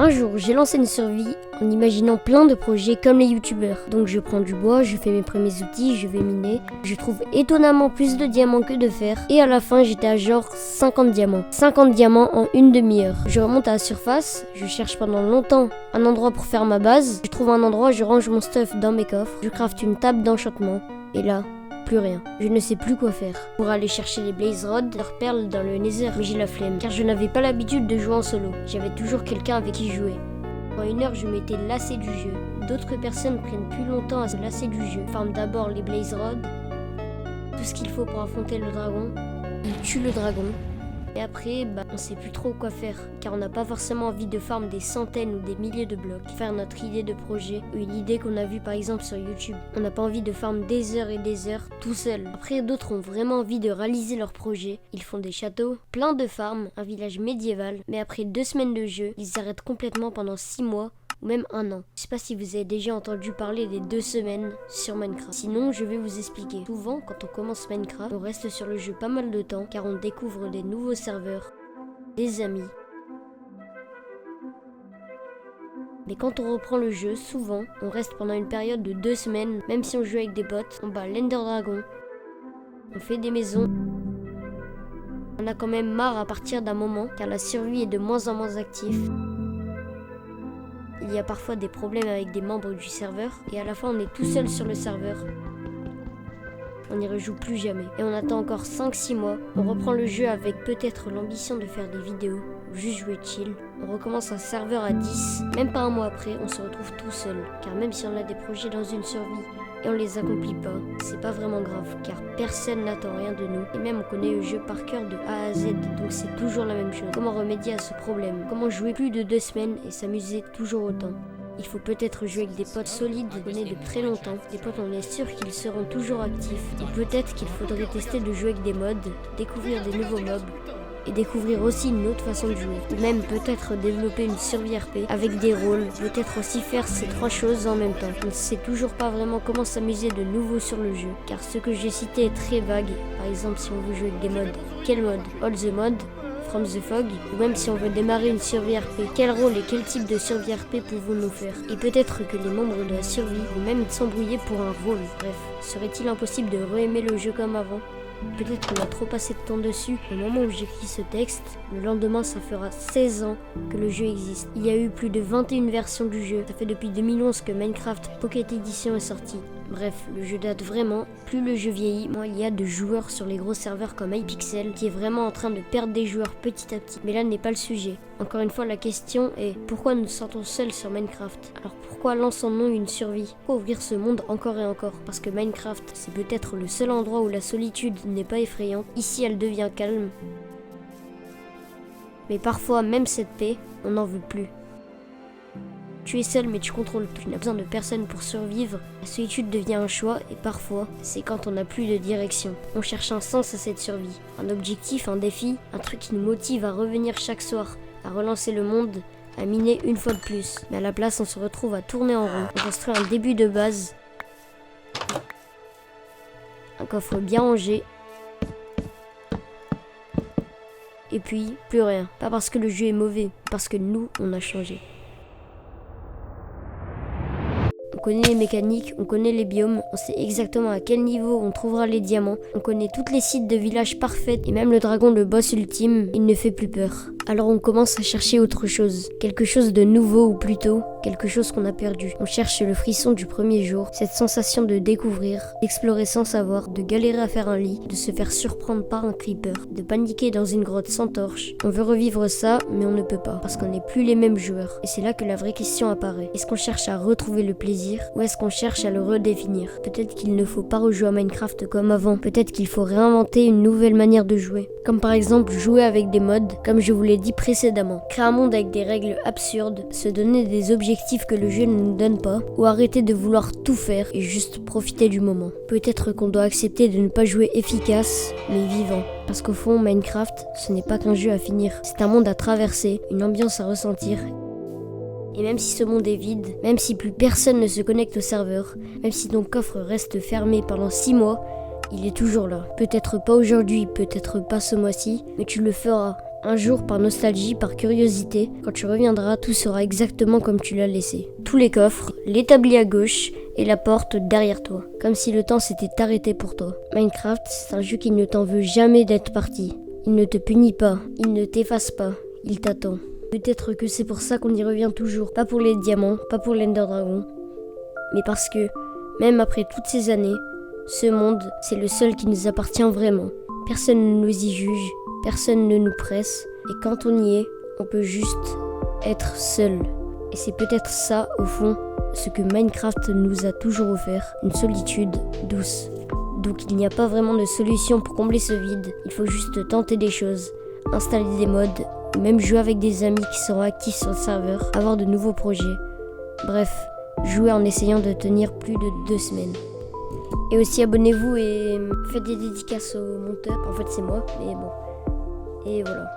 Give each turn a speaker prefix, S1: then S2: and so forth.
S1: Un jour, j'ai lancé une survie en imaginant plein de projets comme les youtubeurs. Donc je prends du bois, je fais mes premiers outils, je vais miner. Je trouve étonnamment plus de diamants que de fer. Et à la fin, j'étais à genre 50 diamants. 50 diamants en une demi-heure. Je remonte à la surface, je cherche pendant longtemps un endroit pour faire ma base. Je trouve un endroit, je range mon stuff dans mes coffres. Je crafte une table d'enchantement. Et là, plus rien. Je ne sais plus quoi faire. Pour aller chercher les blaze rods, leurs perles dans le nether, mais j'ai la flemme, car je n'avais pas l'habitude de jouer en solo. J'avais toujours quelqu'un avec qui jouer. En une heure, je m'étais lassé du jeu. D'autres personnes prennent plus longtemps à se lasser du jeu. Farment d'abord les blaze rods, tout ce qu'il faut pour affronter le dragon. Ils tuent le dragon. Et après, on sait plus trop quoi faire, car on n'a pas forcément envie de farm des centaines ou des milliers de blocs, faire notre idée de projet, ou une idée qu'on a vue par exemple sur YouTube. On n'a pas envie de farm des heures et des heures tout seul. Après, d'autres ont vraiment envie de réaliser leur projet. Ils font des châteaux, plein de farms, un village médiéval, mais après 2 semaines de jeu, ils arrêtent complètement pendant 6 mois, ou même 1 an. Je sais pas si vous avez déjà entendu parler des 2 semaines sur Minecraft. Sinon, je vais vous expliquer. Souvent, quand on commence Minecraft, on reste sur le jeu pas mal de temps, car on découvre des nouveaux serveurs, des amis. Mais quand on reprend le jeu, souvent, on reste pendant une période de 2 semaines, même si on joue avec des bots, on bat l'Ender Dragon, on fait des maisons. On a quand même marre à partir d'un moment, car la survie est de moins en moins active. Il y a parfois des problèmes avec des membres du serveur, et à la fin on est tout seul sur le serveur. On n'y rejoue plus jamais. Et on attend encore 5-6 mois, on reprend le jeu avec peut-être l'ambition de faire des vidéos, ou juste jouer chill. On recommence un serveur à 10, même pas un mois après, on se retrouve tout seul. Car même si on a des projets dans une survie, et on les accomplit pas, c'est pas vraiment grave, car personne n'attend rien de nous. Et même on connaît le jeu par cœur de A à Z, donc c'est toujours la même chose. Comment remédier à ce problème? Comment jouer plus de 2 semaines et s'amuser toujours autant? Il faut peut-être jouer avec des potes solides, connaît de très longtemps. Des potes, on est sûr qu'ils seront toujours actifs. Ou peut-être qu'il faudrait tester de jouer avec des mods, découvrir des nouveaux mobs, et découvrir aussi une autre façon de jouer. Ou même peut-être développer une survie RP avec des rôles, peut-être aussi faire ces 3 choses en même temps. On ne sait toujours pas vraiment comment s'amuser de nouveau sur le jeu, car ce que j'ai cité est très vague. Par exemple, si on veut jouer avec des mods, quel mode? All the mod, From the Fog, ou même si on veut démarrer une survie RP, quel rôle et quel type de survie RP pouvons-nous faire? Et peut-être que les membres de la survie vont même s'embrouiller pour un rôle. Bref, serait-il impossible de re-aimer le jeu comme avant? Peut-être qu'on a trop passé de temps dessus. Au moment où j'écris ce texte, le lendemain ça fera 16 ans que le jeu existe. Il y a eu plus de 21 versions du jeu. Ça fait depuis 2011 que Minecraft Pocket Edition est sorti. Bref, le jeu date vraiment. Plus le jeu vieillit, moins il y a de joueurs sur les gros serveurs comme Hypixel qui est vraiment en train de perdre des joueurs petit à petit. Mais là n'est pas le sujet. Encore une fois, la question est pourquoi nous nous sentons seuls sur Minecraft? Alors pourquoi lançons-nous une survie? Pourquoi ouvrir ce monde encore et encore? Parce que Minecraft, c'est peut-être le seul endroit où la solitude n'est pas effrayante. Ici, elle devient calme. Mais parfois, même cette paix, on n'en veut plus. Tu es seul mais tu contrôles tout. Tu n'as besoin de personne pour survivre. La solitude devient un choix et parfois, c'est quand on n'a plus de direction. On cherche un sens à cette survie. Un objectif, un défi, un truc qui nous motive à revenir chaque soir, à relancer le monde, à miner une fois de plus. Mais à la place, on se retrouve à tourner en rond. On construit un début de base. Un coffre bien rangé. Et puis, plus rien. Pas parce que le jeu est mauvais, parce que nous, on a changé. On connaît les mécaniques, on connaît les biomes, on sait exactement à quel niveau on trouvera les diamants, on connaît toutes les sites de villages parfaits et même le dragon, le boss ultime, il ne fait plus peur. Alors on commence à chercher autre chose, quelque chose de nouveau ou plutôt quelque chose qu'on a perdu. On cherche le frisson du premier jour, cette sensation de découvrir, d'explorer sans savoir, de galérer à faire un lit, de se faire surprendre par un creeper, de paniquer dans une grotte sans torche. On veut revivre ça, mais on ne peut pas, parce qu'on n'est plus les mêmes joueurs. Et c'est là que la vraie question apparaît. Est-ce qu'on cherche à retrouver le plaisir, ou est-ce qu'on cherche à le redéfinir? Peut-être qu'il ne faut pas rejouer à Minecraft comme avant, peut-être qu'il faut réinventer une nouvelle manière de jouer. Comme par exemple jouer avec des mods, comme je vous l'ai dit précédemment. Créer un monde avec des règles absurdes, se donner des objectifs que le jeu ne nous donne pas, ou arrêter de vouloir tout faire et juste profiter du moment. Peut-être qu'on doit accepter de ne pas jouer efficace, mais vivant. Parce qu'au fond, Minecraft, ce n'est pas qu'un jeu à finir. C'est un monde à traverser, une ambiance à ressentir. Et même si ce monde est vide, même si plus personne ne se connecte au serveur, même si ton coffre reste fermé pendant 6 mois, il est toujours là. Peut-être pas aujourd'hui, peut-être pas ce mois-ci, mais tu le feras. Un jour, par nostalgie, par curiosité, quand tu reviendras, tout sera exactement comme tu l'as laissé. Tous les coffres, l'établi à gauche et la porte derrière toi. Comme si le temps s'était arrêté pour toi. Minecraft, c'est un jeu qui ne t'en veut jamais d'être parti. Il ne te punit pas, il ne t'efface pas, il t'attend. Peut-être que c'est pour ça qu'on y revient toujours. Pas pour les diamants, pas pour l'Ender Dragon. Mais parce que, même après toutes ces années, ce monde, c'est le seul qui nous appartient vraiment. Personne ne nous y juge, personne ne nous presse, et quand on y est, on peut juste être seul. Et c'est peut-être ça, au fond, ce que Minecraft nous a toujours offert, une solitude douce. Donc il n'y a pas vraiment de solution pour combler ce vide, il faut juste tenter des choses, installer des mods, ou même jouer avec des amis qui seront actifs sur le serveur, avoir de nouveaux projets. Bref, jouer en essayant de tenir plus de 2 semaines. Et aussi abonnez-vous et faites des dédicaces au monteur. En fait c'est moi, mais bon. Et voilà.